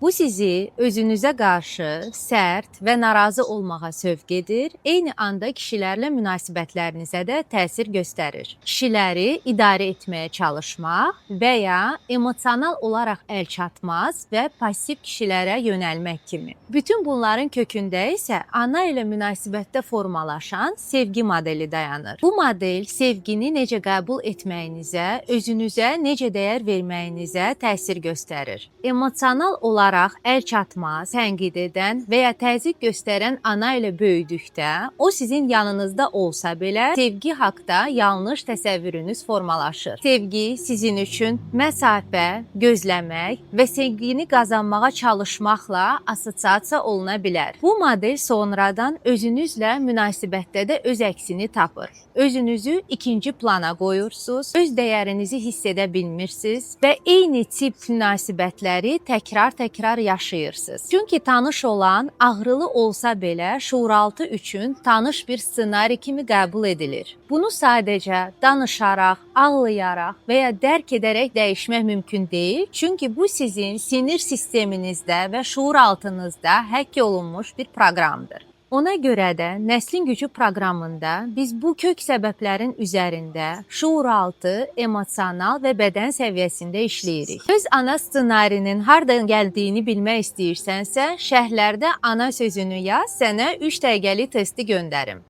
Bu sizi özünüzə qarşı sərt və narazı olmağa sövq edir, eyni anda kişilərlə münasibətlərinizə də təsir göstərir. Kişiləri idarə etməyə çalışmaq və ya emosional olaraq əlçatmaz və passiv kişilərə yönəlmək kimi. Bütün bunların kökündə isə ana ilə münasibətdə formalaşan sevgi modeli dayanır. Bu model sevgini necə qəbul etməyinizə, özünüzə necə dəyər verməyinizə təsir göstərir. Emosional olaraq əl çatmaz, tənqid edən və ya təzyiq göstərən ana ilə böyüdükdə, o sizin yanınızda olsa belə, sevgi haqqda yanlış təsəvvürünüz formalaşır. Sevgi sizin üçün məsafə, gözləmək və sevgini qazanmağa çalışmaqla assosiasiya oluna bilər. Bu model sonradan özünüzlə münasibətdə də öz əksini tapır. Özünüzü ikinci plana qoyursunuz, öz dəyərinizi hiss edə bilmirsiniz və eyni tip münasibətləri təkrar yaşayırsınız. Çünki tanış olan ağrılı olsa belə şuuraltı üçün tanış bir ssenari kimi qəbul edilir. Bunu sadəcə danışaraq, ağlayaraq və ya dərk edərək dəyişmək mümkün deyil. Çünki bu sizin sinir sisteminizdə və şuuraltınızda həkk olunmuş bir proqramdır. Ona görə də Nəslin Gücü proqramında biz bu kök səbəblərin üzərində şuuraltı, emosional və bədən səviyyəsində işləyirik. Öz ana ssenarinin hardan gəldiyini bilmək istəyirsənsə, şərhlərdə ana sözünü yaz, sənə 3 dəqiqəlik testi göndərim.